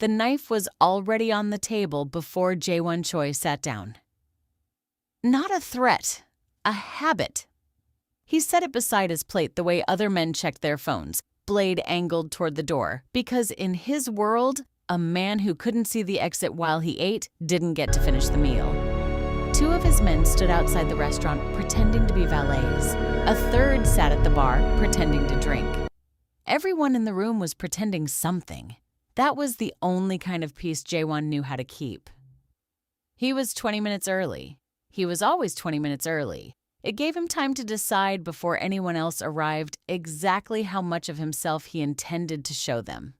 The knife was already on the table before Jae-won Choi sat down. Not a threat, a habit. He set it beside his plate the way other men checked their phones, blade angled toward the door, because in his world, a man who couldn't see the exit while he ate didn't get to finish the meal. Two of his men stood outside the restaurant pretending to be valets. A third sat at the bar pretending to drink. Everyone in the room was pretending something. That was the only kind of peace Jae-won knew how to keep. He was 20 minutes early. He was always 20 minutes early. It gave him time to decide before anyone else arrived exactly how much of himself he intended to show them.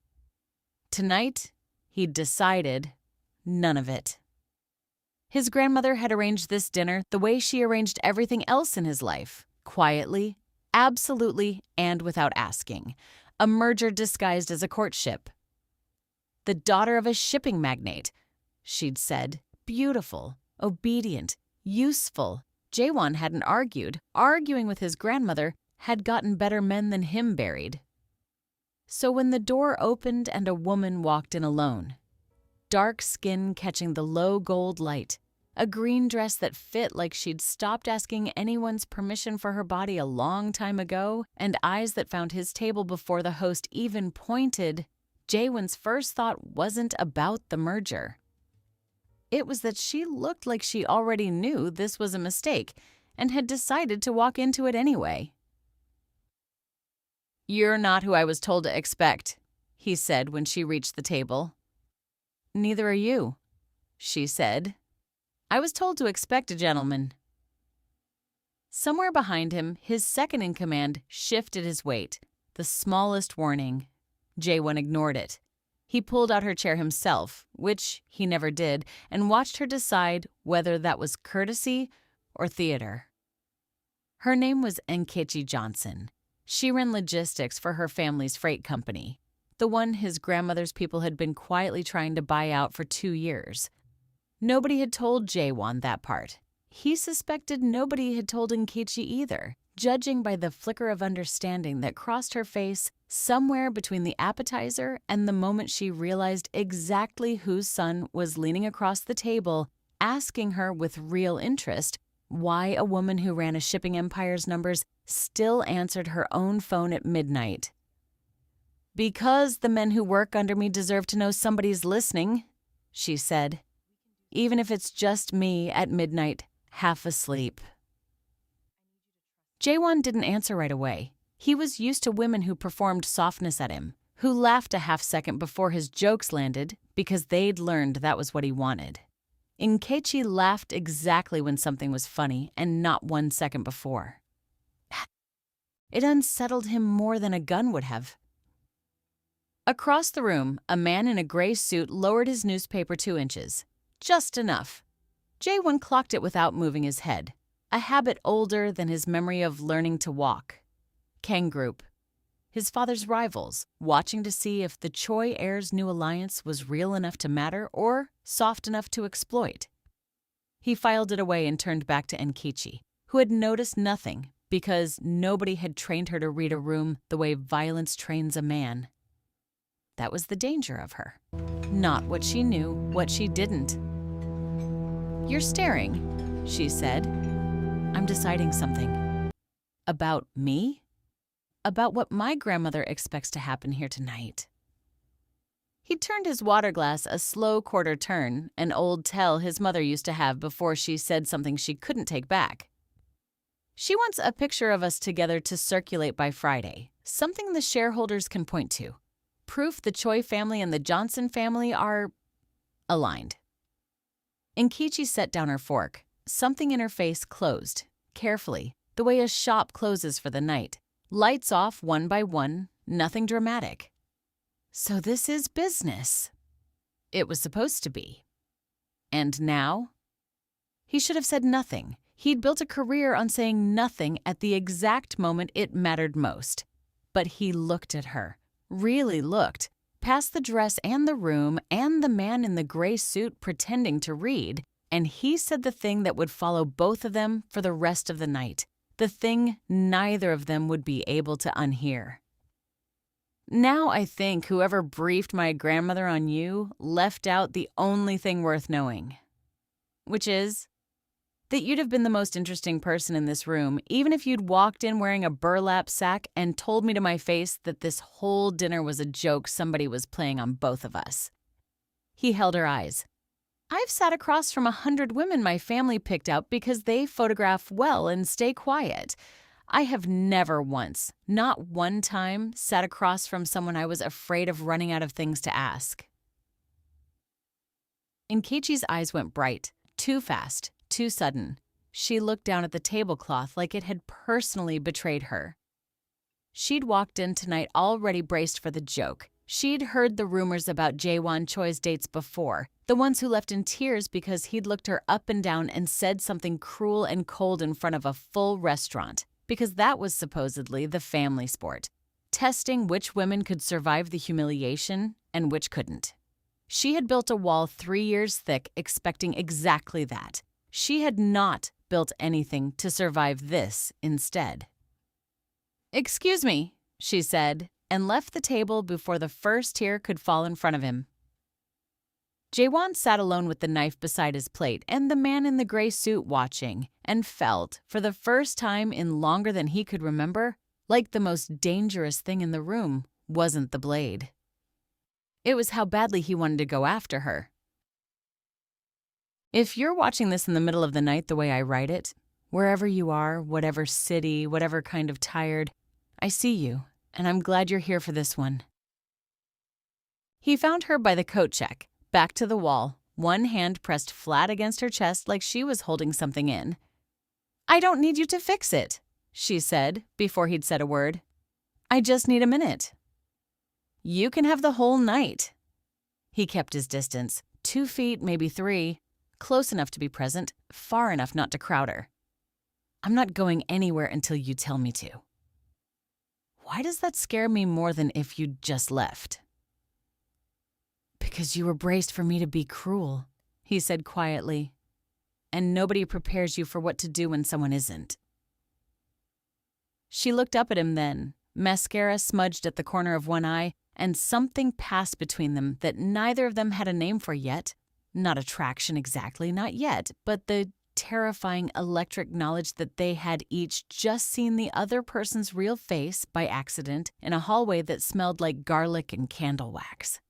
Tonight, he'd decided none of it. His grandmother had arranged this dinner the way she arranged everything else in his life, quietly, absolutely, and without asking. A merger disguised as a courtship. The daughter of a shipping magnate, she'd said, beautiful, obedient, useful. Jae-won hadn't argued. Arguing with his grandmother had gotten better men than him buried. So when the door opened and a woman walked in alone, dark skin catching the low gold light, a green dress that fit like she'd stopped asking anyone's permission for her body a long time ago, and eyes that found his table before the host even pointed, Jae-won's first thought wasn't about the merger. It was that she looked like she already knew this was a mistake and had decided to walk into it anyway. "You're not who I was told to expect," he said when she reached the table. "Neither are you," she said. "I was told to expect a gentleman." Somewhere behind him, his second-in-command shifted his weight, the smallest warning. Jae-won ignored it. He pulled out her chair himself, which he never did, and watched her decide whether that was courtesy or theater. Her name was Nkechi Johnson. She ran logistics for her family's freight company, the one his grandmother's people had been quietly trying to buy out for 2 years. Nobody had told Jae-won that part. He suspected nobody had told Nkechi either, judging by the flicker of understanding that crossed her face somewhere between the appetizer and the moment she realized exactly whose son was leaning across the table, asking her with real interest why a woman who ran a shipping empire's numbers still answered her own phone at midnight. "Because the men who work under me deserve to know somebody's listening," she said, "even if it's just me at midnight, half asleep." Jae-won didn't answer right away. He was used to women who performed softness at him, who laughed a half-second before his jokes landed because they'd learned that was what he wanted. Nkechi laughed exactly when something was funny and not 1 second before. It unsettled him more than a gun would have. Across the room, a man in a gray suit lowered his newspaper 2 inches. Just enough. Jae-won clocked it without moving his head, a habit older than his memory of learning to walk. Kang Group, his father's rivals, watching to see if the Choi heirs' new alliance was real enough to matter or soft enough to exploit. He filed it away and turned back to Nkechi, who had noticed nothing because nobody had trained her to read a room the way violence trains a man. That was the danger of her. Not what she knew, what she didn't. "You're staring," she said. "I'm deciding something." "About me?" "About what my grandmother expects to happen here tonight." He turned his water glass a slow quarter turn, an old tell his mother used to have before she said something she couldn't take back. "She wants a picture of us together to circulate by Friday, something the shareholders can point to. Proof the Choi family and the Johnson family are aligned." Nkechi set down her fork. Something in her face closed, carefully, the way a shop closes for the night. Lights off one by one, nothing dramatic. So this is business. It was supposed to be. And now? He should have said nothing. He'd built a career on saying nothing at the exact moment it mattered most. But he looked at her, really looked, past the dress and the room and the man in the gray suit pretending to read, and he said the thing that would follow both of them for the rest of the night, the thing neither of them would be able to unhear. Now I think whoever briefed my grandmother on you left out the only thing worth knowing, which is that you'd have been the most interesting person in this room, even if you'd walked in wearing a burlap sack and told me to my face that this whole dinner was a joke somebody was playing on both of us. He held her eyes. I've sat across from 100 women my family picked out because they photograph well and stay quiet. I have never once, not one time, sat across from someone I was afraid of running out of things to ask. Nkechi's eyes went bright, too fast, too sudden. She looked down at the tablecloth like it had personally betrayed her. She'd walked in tonight already braced for the joke. She'd heard the rumors about Jaewon Choi's dates before, the ones who left in tears because he'd looked her up and down and said something cruel and cold in front of a full restaurant, because that was supposedly the family sport, testing which women could survive the humiliation and which couldn't. She had built a wall 3 years thick expecting exactly that. She had not built anything to survive this instead. "Excuse me," she said, and left the table before the first tear could fall in front of him. Jaewon sat alone with the knife beside his plate and the man in the gray suit watching, and felt, for the first time in longer than he could remember, like the most dangerous thing in the room wasn't the blade. It was how badly he wanted to go after her. If you're watching this in the middle of the night the way I write it, wherever you are, whatever city, whatever kind of tired, I see you, and I'm glad you're here for this one. He found her by the coat check, back to the wall, one hand pressed flat against her chest like she was holding something in. "I don't need you to fix it," she said before he'd said a word. "I just need a minute." "You can have the whole night." He kept his distance, 2 feet, maybe 3, close enough to be present, far enough not to crowd her. "I'm not going anywhere until you tell me to." "Why does that scare me more than if you'd just left?" "Because you were braced for me to be cruel," he said quietly. "And nobody prepares you for what to do when someone isn't." She looked up at him then, mascara smudged at the corner of one eye, and something passed between them that neither of them had a name for yet. Not attraction exactly, not yet, but the terrifying electric knowledge that they had each just seen the other person's real face by accident in a hallway that smelled like garlic and candle wax.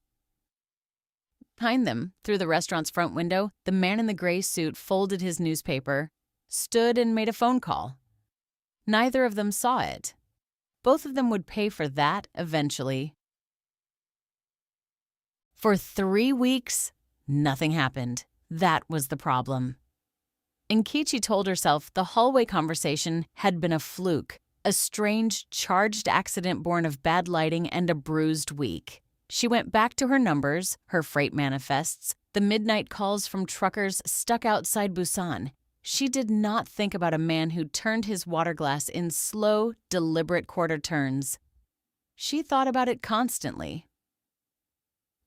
Behind them, through the restaurant's front window, the man in the gray suit folded his newspaper, stood and made a phone call. Neither of them saw it. Both of them would pay for that eventually. For 3 weeks, nothing happened. That was the problem. Nkechi told herself the hallway conversation had been a fluke, a strange, charged accident born of bad lighting and a bruised week. She went back to her numbers, her freight manifests, the midnight calls from truckers stuck outside Busan. She did not think about a man who turned his water glass in slow, deliberate quarter turns. She thought about it constantly.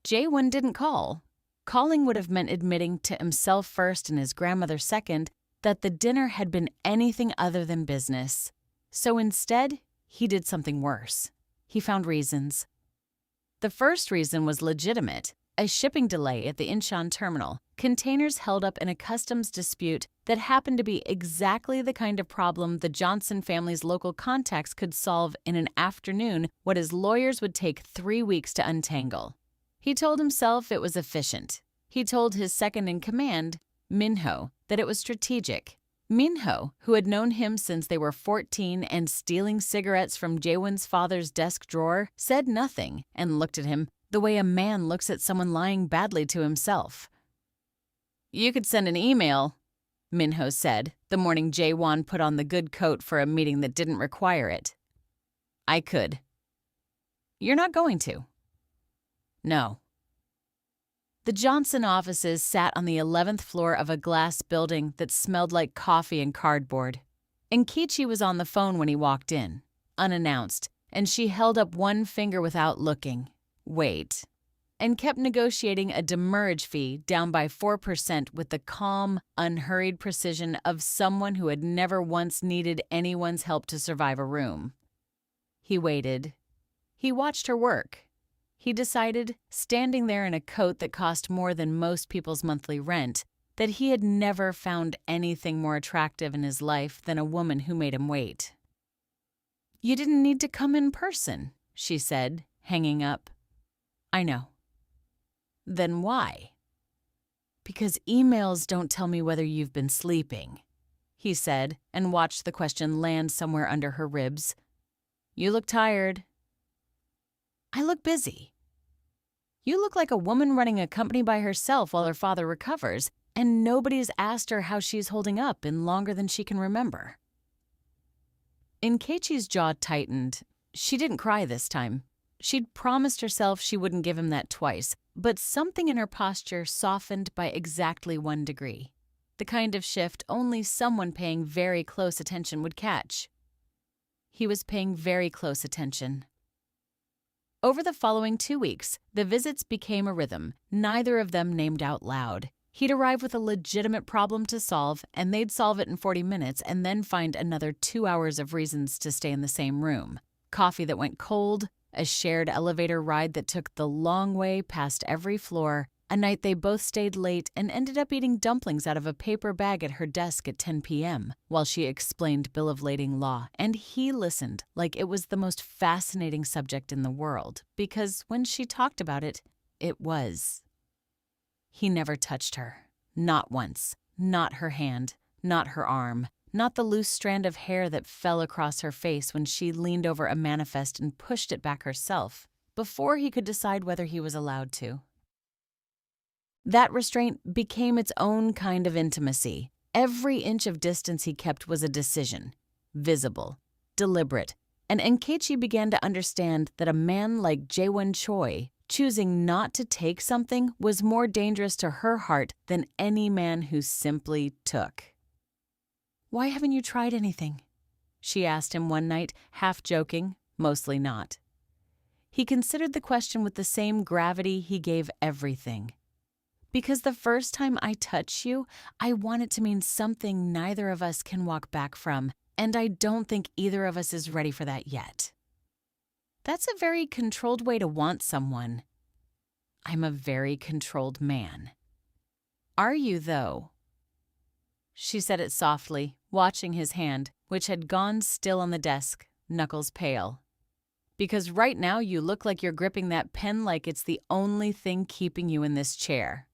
Jaewon didn't call. Calling would have meant admitting to himself first and his grandmother second that the dinner had been anything other than business. So instead, he did something worse. He found reasons. The first reason was legitimate, a shipping delay at the Incheon terminal, containers held up in a customs dispute that happened to be exactly the kind of problem the Johnson family's local contacts could solve in an afternoon what his lawyers would take 3 weeks to untangle. He told himself it was efficient. He told his second-in-command, Minho, that it was strategic. Minho, who had known him since they were 14 and stealing cigarettes from Jaewon's father's desk drawer, said nothing and looked at him the way a man looks at someone lying badly to himself. "You could send an email," Minho said, the morning Jaewon put on the good coat for a meeting that didn't require it. "I could." "You're not going to." "No." The Johnson offices sat on the 11th floor of a glass building that smelled like coffee and cardboard. Nkechi was on the phone when he walked in, unannounced, and she held up one finger without looking. Wait. And kept negotiating a demurrage fee down by 4% with the calm, unhurried precision of someone who had never once needed anyone's help to survive a room. He waited. He watched her work. He decided, standing there in a coat that cost more than most people's monthly rent, that he had never found anything more attractive in his life than a woman who made him wait. "You didn't need to come in person," she said, hanging up. "I know." "Then why?" "Because emails don't tell me whether you've been sleeping," he said, and watched the question land somewhere under her ribs. "You look tired." "I look busy." "You look like a woman running a company by herself while her father recovers, and nobody's asked her how she's holding up in longer than she can remember." Nkechi's jaw tightened. She didn't cry this time. She'd promised herself she wouldn't give him that twice, but something in her posture softened by exactly 1 degree. The kind of shift only someone paying very close attention would catch. He was paying very close attention. Over the following 2 weeks, the visits became a rhythm, neither of them named out loud. He'd arrive with a legitimate problem to solve, and they'd solve it in 40 minutes and then find another 2 hours of reasons to stay in the same room. Coffee that went cold, a shared elevator ride that took the long way past every floor, a night they both stayed late and ended up eating dumplings out of a paper bag at her desk at 10 p.m. while she explained bill of lading law, and he listened like it was the most fascinating subject in the world, because when she talked about it, it was. He never touched her. Not once. Not her hand. Not her arm. Not the loose strand of hair that fell across her face when she leaned over a manifest and pushed it back herself, before he could decide whether he was allowed to. That restraint became its own kind of intimacy. Every inch of distance he kept was a decision. Visible. Deliberate. And Nkechi began to understand that a man like Jae-won Choi choosing not to take something was more dangerous to her heart than any man who simply took. "Why haven't you tried anything?" she asked him one night, half joking, mostly not. He considered the question with the same gravity he gave everything. "Because the first time I touch you, I want it to mean something neither of us can walk back from, and I don't think either of us is ready for that yet." That's a very controlled way to want someone. "I'm a very controlled man." "Are you, though?" She said it softly, watching his hand, which had gone still on the desk, knuckles pale. "Because right now you look like you're gripping that pen like it's the only thing keeping you in this chair."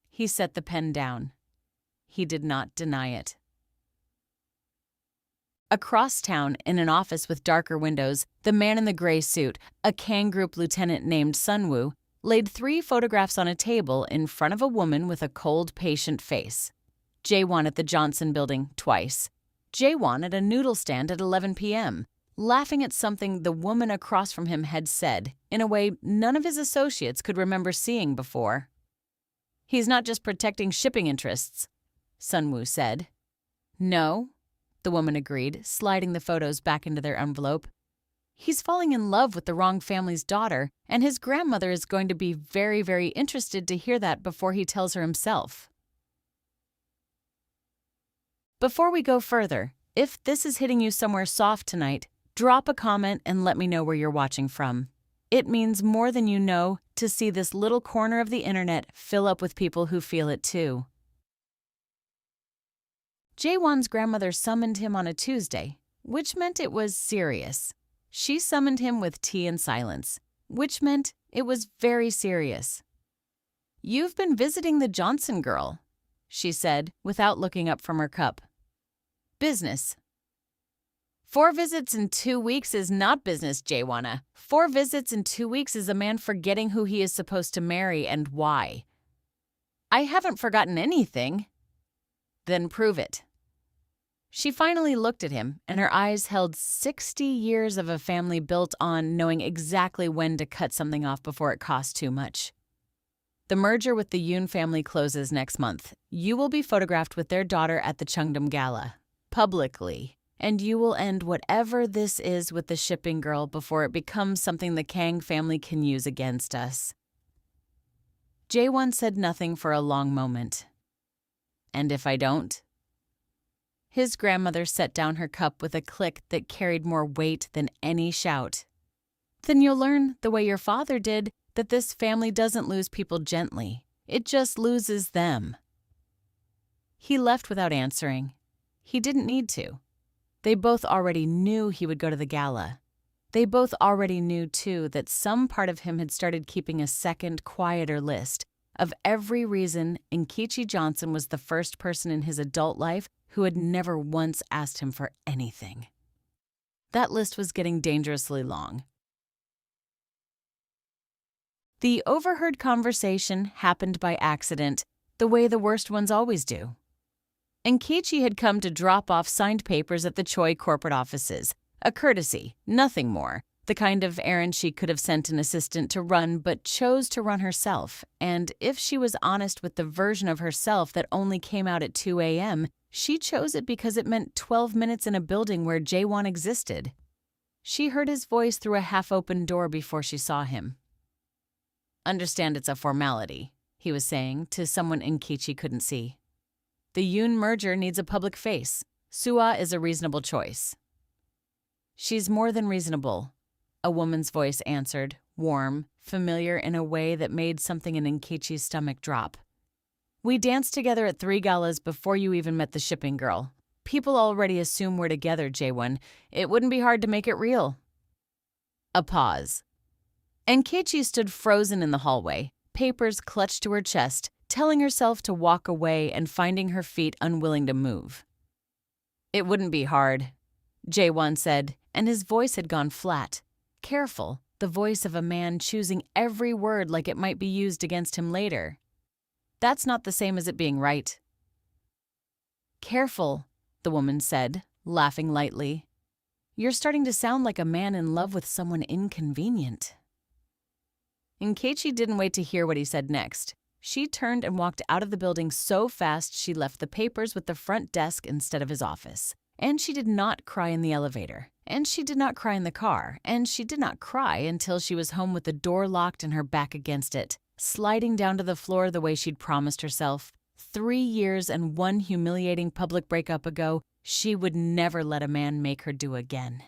He set the pen down. He did not deny it. Across town, in an office with darker windows, the man in the gray suit, a Kang Group lieutenant named Sunwoo, laid 3 photographs on a table in front of a woman with a cold, patient face. Jae-won at the Johnson building twice. Jae-won at a noodle stand at 11 p.m., laughing at something the woman across from him had said, in a way none of his associates could remember seeing before. "He's not just protecting shipping interests," Sunwoo said. "No," the woman agreed, sliding the photos back into their envelope. "He's falling in love with the wrong family's daughter, and his grandmother is going to be very, very interested to hear that before he tells her himself." Before we go further, if this is hitting you somewhere soft tonight, drop a comment and let me know where you're watching from. It means more than you know to see this little corner of the internet fill up with people who feel it too. Jae-won's grandmother summoned him on a Tuesday, which meant it was serious. She summoned him with tea and silence, which meant it was very serious. "You've been visiting the Johnson girl," she said, without looking up from her cup. "Business." 4 visits in 2 weeks is not business, Jae-won. 4 visits in 2 weeks is a man forgetting who he is supposed to marry and why. "I haven't forgotten anything." "Then prove it." She finally looked at him, and her eyes held 60 years of a family built on knowing exactly when to cut something off before it costs too much. "The merger with the Yoon family closes next month. You will be photographed with their daughter at the Cheongdam Gala, publicly, and you will end whatever this is with the shipping girl before it becomes something the Kang family can use against us." Jae-won said nothing for a long moment. "And if I don't?" His grandmother set down her cup with a click that carried more weight than any shout. Then you'll learn, the way your father did, that this family doesn't lose people gently. It just loses them. He left without answering. He didn't need to. They both already knew he would go to the gala. They both already knew, too, that some part of him had started keeping a second, quieter list of every reason Nkechi Johnson was the first person in his adult life who had never once asked him for anything. That list was getting dangerously long. The overheard conversation happened by accident, the way the worst ones always do. Nkechi had come to drop off signed papers at the Choi corporate offices, a courtesy, nothing more, the kind of errand she could have sent an assistant to run but chose to run herself, and if she was honest with the version of herself that only came out at 2 a.m., she chose it because it meant 12 minutes in a building where Jaewon existed. She heard his voice through a half-open door before she saw him. "Understand it's a formality," he was saying to someone Nkechi couldn't see. "The Yoon merger needs a public face. Sua is a reasonable choice." "She's more than reasonable," a woman's voice answered, warm, familiar in a way that made something in Nkechi's stomach drop. "We danced together at 3 galas before you even met the shipping girl. People already assume we're together, Jaewon. It wouldn't be hard to make it real." A pause. Nkechi stood frozen in the hallway, papers clutched to her chest, telling herself to walk away and finding her feet unwilling to move. "It wouldn't be hard," Jaewon said, and his voice had gone flat. Careful, the voice of a man choosing every word like it might be used against him later. "That's not the same as it being right." "Careful," the woman said, laughing lightly. "You're starting to sound like a man in love with someone inconvenient." Nkechi didn't wait to hear what he said next. She turned and walked out of the building so fast she left the papers with the front desk instead of his office. And she did not cry in the elevator. And she did not cry in the car. And she did not cry until she was home with the door locked and her back against it, sliding down to the floor the way she'd promised herself. 3 years and 1 humiliating public breakup ago, she would never let a man make her do again.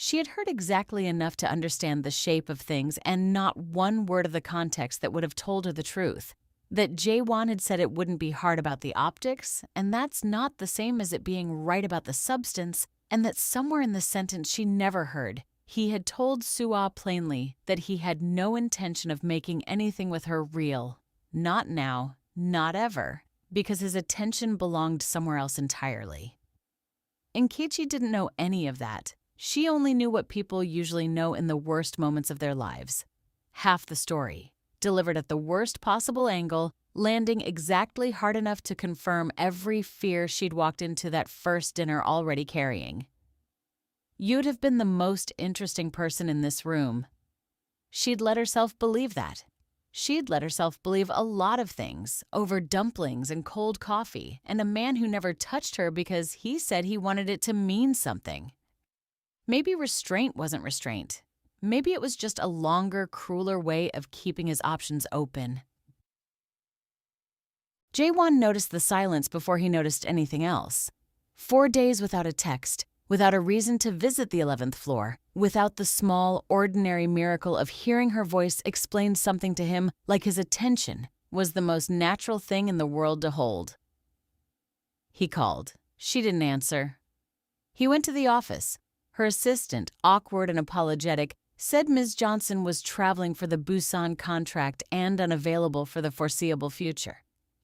She had heard exactly enough to understand the shape of things and not one word of the context that would have told her the truth. That Jaewon had said it wouldn't be hard about the optics, and that's not the same as it being right about the substance, and that somewhere in the sentence she never heard, he had told Sua plainly that he had no intention of making anything with her real. Not now, not ever, because his attention belonged somewhere else entirely. Nkechi didn't know any of that. She only knew what people usually know in the worst moments of their lives. Half the story, delivered at the worst possible angle, landing exactly hard enough to confirm every fear she'd walked into that first dinner already carrying. "You'd have been the most interesting person in this room." She'd let herself believe that. She'd let herself believe a lot of things, over dumplings and cold coffee, and a man who never touched her because he said he wanted it to mean something. Maybe restraint wasn't restraint. Maybe it was just a longer, crueler way of keeping his options open. Jaewon noticed the silence before he noticed anything else. 4 days without a text, without a reason to visit the 11th floor, without the small, ordinary miracle of hearing her voice explain something to him like his attention was the most natural thing in the world to hold. He called. She didn't answer. He went to the office. Her assistant, awkward and apologetic, said Ms. Johnson was traveling for the Busan contract and unavailable for the foreseeable future.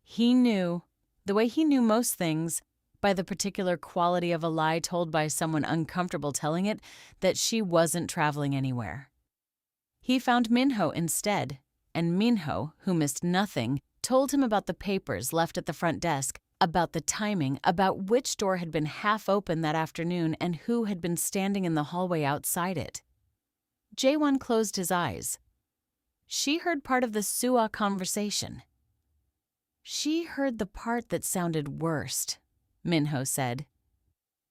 He knew, the way he knew most things, by the particular quality of a lie told by someone uncomfortable telling it, that she wasn't traveling anywhere. He found Minho instead, and Minho, who missed nothing, told him about the papers left at the front desk, about the timing, about which door had been half open that afternoon and who had been standing in the hallway outside it. Jaewon closed his eyes. She heard part of the Sua conversation. She heard the part that sounded worst, Minho said.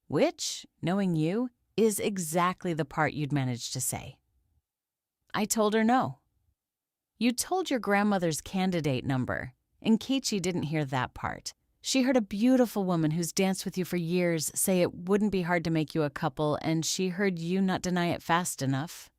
Which, knowing you, is exactly the part you'd managed to say. I told her no. You told your grandmother's candidate number. Nkechi didn't hear that part. She heard a beautiful woman who's danced with you for years say it wouldn't be hard to make you a couple, and she heard you not deny it fast enough.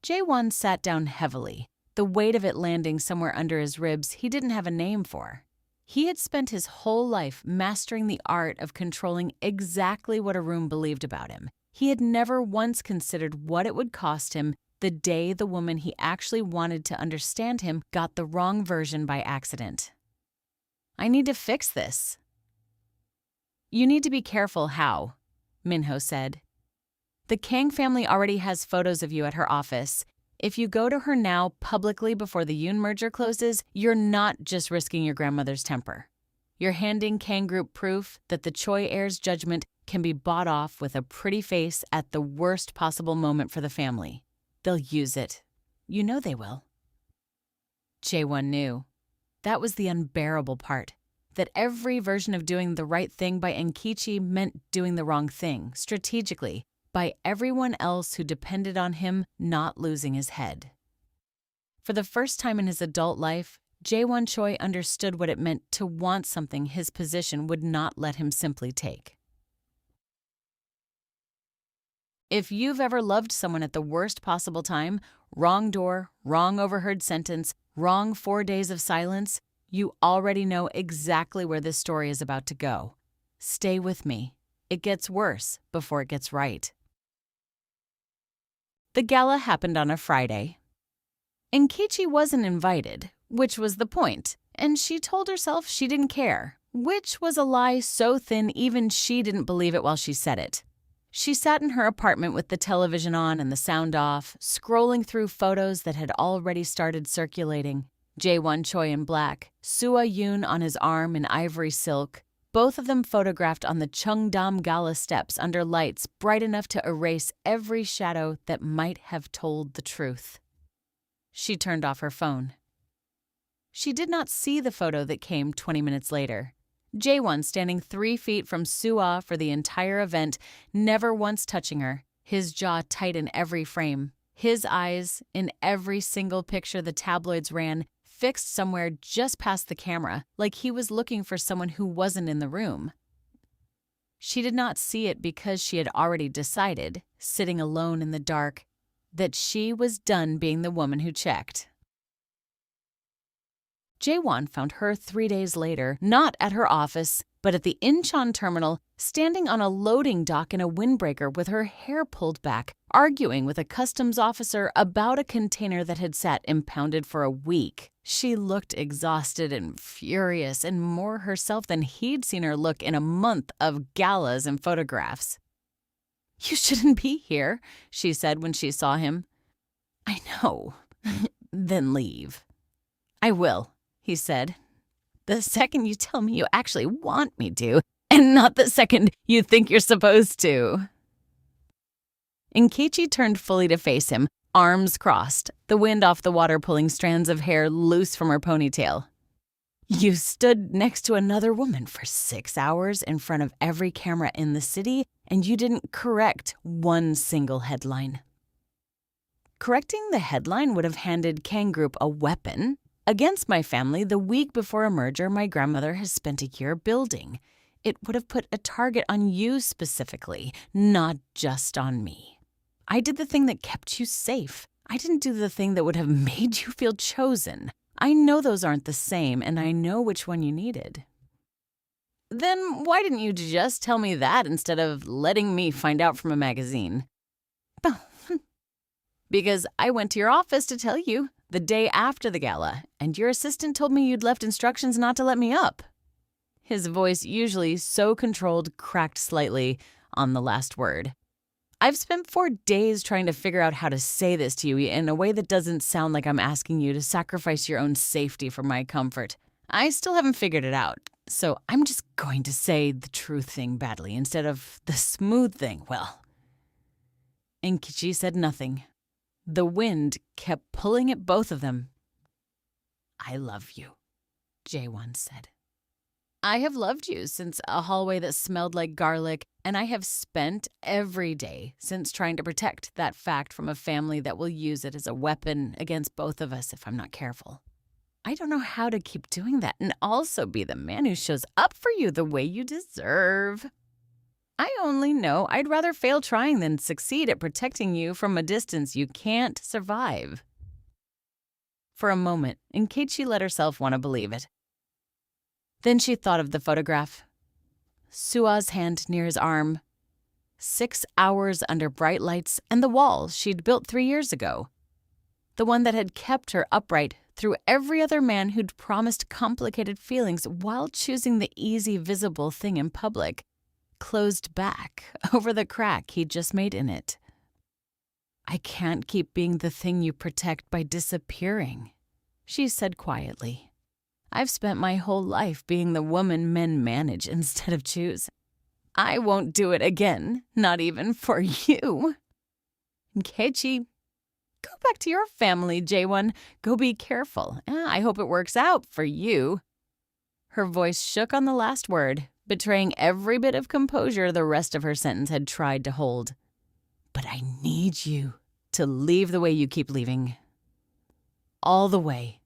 Jae-won sat down heavily, the weight of it landing somewhere under his ribs he didn't have a name for. He had spent his whole life mastering the art of controlling exactly what a room believed about him. He had never once considered what it would cost him the day the woman he actually wanted to understand him got the wrong version by accident. I need to fix this. You need to be careful how, Minho said. The Kang family already has photos of you at her office. If you go to her now publicly before the Yoon merger closes, you're not just risking your grandmother's temper. You're handing Kang Group proof that the Choi heirs' judgment can be bought off with a pretty face at the worst possible moment for the family. They'll use it. You know they will. Jae-won knew. That was the unbearable part. That every version of doing the right thing by Enkichi meant doing the wrong thing, strategically, by everyone else who depended on him not losing his head. For the first time in his adult life, Jae-won Choi understood what it meant to want something his position would not let him simply take. If you've ever loved someone at the worst possible time, wrong door, wrong overheard sentence, wrong 4 days of silence, you already know exactly where this story is about to go. Stay with me. It gets worse before it gets right. The gala happened on a Friday. Enkichi wasn't invited, which was the point, and she told herself she didn't care, which was a lie so thin even she didn't believe it while she said it. She sat in her apartment with the television on and the sound off, scrolling through photos that had already started circulating. Jae-won Choi in black, Sua Yoon on his arm in ivory silk, both of them photographed on the Cheongdam Gala steps under lights bright enough to erase every shadow that might have told the truth. She turned off her phone. She did not see the photo that came 20 minutes later. Jae-won standing 3 feet from Sua for the entire event, never once touching her, his jaw tight in every frame, his eyes, in every single picture the tabloids ran, fixed somewhere just past the camera, like he was looking for someone who wasn't in the room. She did not see it because she had already decided, sitting alone in the dark, that she was done being the woman who checked. Jae-won found her 3 days later, not at her office, but at the Incheon terminal, standing on a loading dock in a windbreaker with her hair pulled back, arguing with a customs officer about a container that had sat impounded for a week. She looked exhausted and furious and more herself than he'd seen her look in a month of galas and photographs. "You shouldn't be here," she said when she saw him. "I know." "Then leave." "I will," he said. "The second you tell me you actually want me to, and not the second you think you're supposed to." Enkichi turned fully to face him, arms crossed, the wind off the water pulling strands of hair loose from her ponytail. "You stood next to another woman for 6 hours in front of every camera in the city, and you didn't correct one single headline." Correcting the headline would have handed Kang Group a weapon. "Against my family, the week before a merger my grandmother has spent a year building." It would have put a target on you specifically, not just on me. I did the thing that kept you safe. I didn't do the thing that would have made you feel chosen. I know those aren't the same, and I know which one you needed. "Then why didn't you just tell me that instead of letting me find out from a magazine?" "Because I went to your office to tell you the day after the gala, and your assistant told me you'd left instructions not to let me up." His voice, usually so controlled, cracked slightly on the last word. "I've spent 4 days trying to figure out how to say this to you in a way that doesn't sound like I'm asking you to sacrifice your own safety for my comfort. I still haven't figured it out, so I'm just going to say the truth thing badly instead of the smooth thing, well." Enkichi said nothing. The wind kept pulling at both of them. "I love you," Jae-won said. "I have loved you since a hallway that smelled like garlic, and I have spent every day since trying to protect that fact from a family that will use it as a weapon against both of us if I'm not careful. I don't know how to keep doing that and also be the man who shows up for you the way you deserve." I only know I'd rather fail trying than succeed at protecting you from a distance you can't survive. For a moment, Nkechi let herself want to believe it. Then she thought of the photograph. Sua's hand near his arm. 6 hours under bright lights and the wall she'd built 3 years ago. The one that had kept her upright through every other man who'd promised complicated feelings while choosing the easy, visible thing in public, closed back over the crack he'd just made in it. I can't keep being the thing you protect by disappearing, she said quietly. I've spent my whole life being the woman men manage instead of choose. I won't do it again, not even for you. Nkechi, go back to your family, J1. Go be careful. I hope it works out for you. Her voice shook on the last word, betraying every bit of composure the rest of her sentence had tried to hold. But I need you to leave the way you keep leaving. All the way.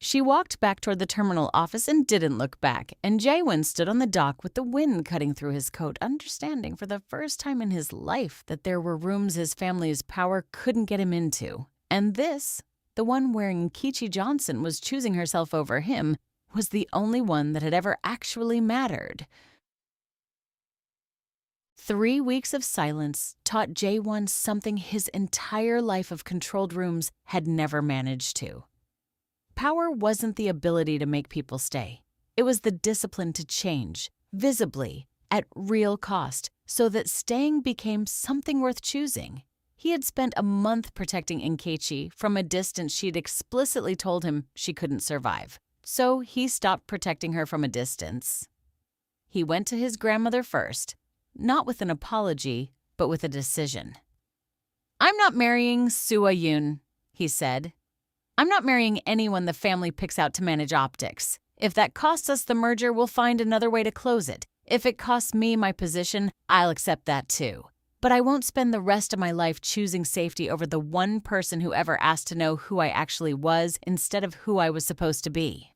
She walked back toward the terminal office and didn't look back, and Jaewon stood on the dock with the wind cutting through his coat, understanding for the first time in his life that there were rooms his family's power couldn't get him into. And this, the one where Nkechi Johnson was choosing herself over him, was the only one that had ever actually mattered. 3 weeks of silence taught Jaewon something his entire life of controlled rooms had never managed to. Power wasn't the ability to make people stay. It was the discipline to change, visibly, at real cost, so that staying became something worth choosing. He had spent a month protecting Nkechi from a distance she'd explicitly told him she couldn't survive. So he stopped protecting her from a distance. He went to his grandmother first, not with an apology, but with a decision. I'm not marrying Sua Yoon, he said. I'm not marrying anyone the family picks out to manage optics. If that costs us the merger, we'll find another way to close it. If it costs me my position, I'll accept that too. But I won't spend the rest of my life choosing safety over the one person who ever asked to know who I actually was instead of who I was supposed to be.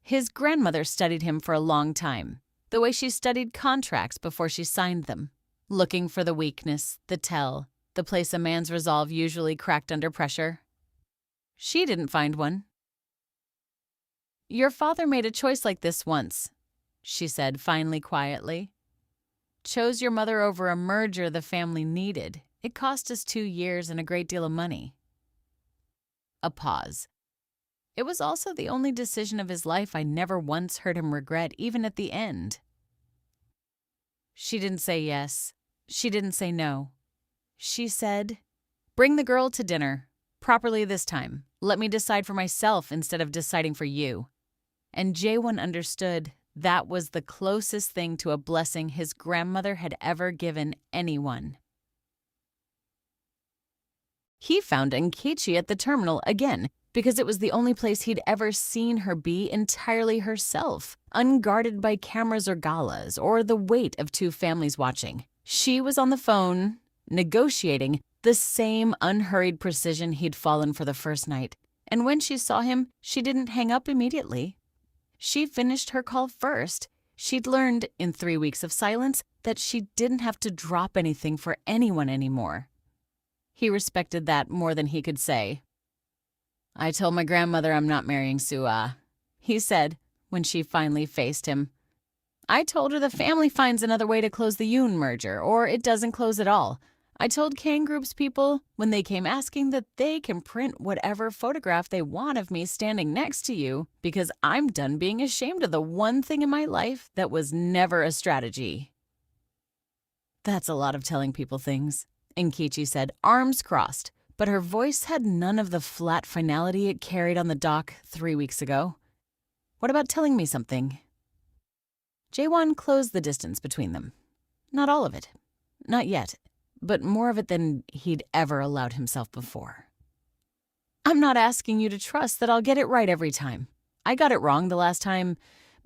His grandmother studied him for a long time, the way she studied contracts before she signed them, looking for the weakness, the tell, the place a man's resolve usually cracked under pressure. She didn't find one. Your father made a choice like this once, she said finally quietly. Chose your mother over a merger the family needed. It cost us 2 years and a great deal of money. A pause. It was also the only decision of his life I never once heard him regret, even at the end. She didn't say yes. She didn't say no. She said, bring the girl to dinner. Properly this time. Let me decide for myself instead of deciding for you. And Jaewon understood that was the closest thing to a blessing his grandmother had ever given anyone. He found Nkechi at the terminal again because it was the only place he'd ever seen her be entirely herself, unguarded by cameras or galas or the weight of 2 families watching. She was on the phone, negotiating the same unhurried precision he'd fallen for the first night. And when she saw him, she didn't hang up immediately. She finished her call first. She'd learned, in 3 weeks of silence, that she didn't have to drop anything for anyone anymore. He respected that more than he could say. I told my grandmother I'm not marrying Sua, he said when she finally faced him. I told her the family finds another way to close the Yoon merger, or it doesn't close at all. I told Kang Group's people when they came asking that they can print whatever photograph they want of me standing next to you because I'm done being ashamed of the one thing in my life that was never a strategy. That's a lot of telling people things, Nkechi said, arms crossed, but her voice had none of the flat finality it carried on the dock 3 weeks ago. What about telling me something? Jaewon closed the distance between them. Not all of it. Not yet. But more of it than he'd ever allowed himself before. I'm not asking you to trust that I'll get it right every time. I got it wrong the last time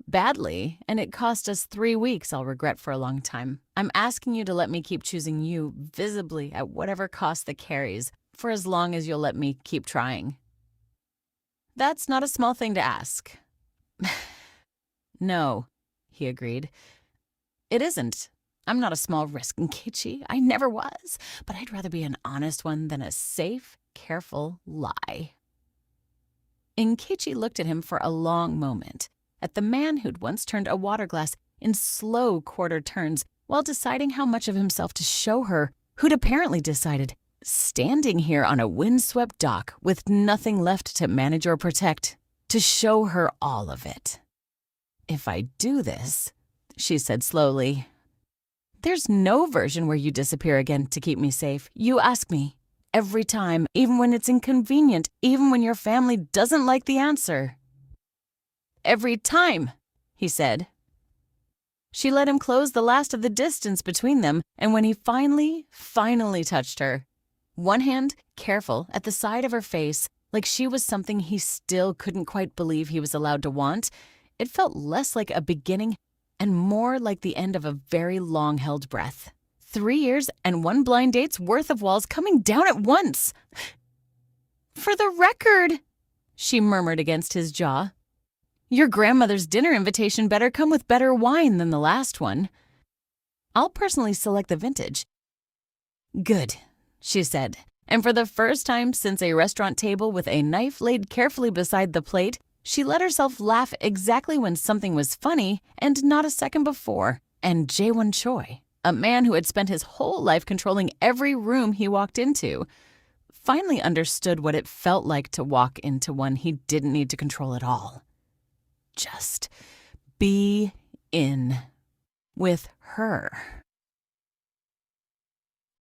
badly, and it cost us 3 weeks I'll regret for a long time. I'm asking you to let me keep choosing you visibly at whatever cost that carries for as long as you'll let me keep trying. That's not a small thing to ask. No, he agreed. It isn't. I'm not a small risk, Nkechi. I never was. But I'd rather be an honest one than a safe, careful lie. Nkechi looked at him for a long moment, at the man who'd once turned a water glass in slow quarter turns while deciding how much of himself to show her, who'd apparently decided, standing here on a windswept dock with nothing left to manage or protect, to show her all of it. If I do this, she said slowly, there's no version where you disappear again to keep me safe. You ask me. Every time, even when it's inconvenient, even when your family doesn't like the answer. Every time, he said. She let him close the last of the distance between them, and when he finally touched her, one hand careful at the side of her face, like she was something he still couldn't quite believe he was allowed to want, it felt less like a beginning and more like the end of a very long-held breath. 3 years and 1 blind date's worth of walls coming down at once. For the record, she murmured against his jaw, your grandmother's dinner invitation better come with better wine than the last one. I'll personally select the vintage. Good, she said, and for the first time since a restaurant table with a knife laid carefully beside the plate, she let herself laugh exactly when something was funny and not a second before. And Jaewon Choi, a man who had spent his whole life controlling every room he walked into, finally understood what it felt like to walk into one he didn't need to control at all. Just be in with her.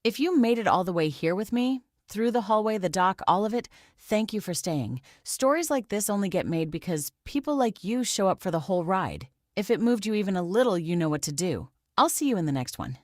If you made it all the way here with me, through the hallway, the dock, all of it, thank you for staying. Stories like this only get made because people like you show up for the whole ride. If it moved you even a little, you know what to do. I'll see you in the next one.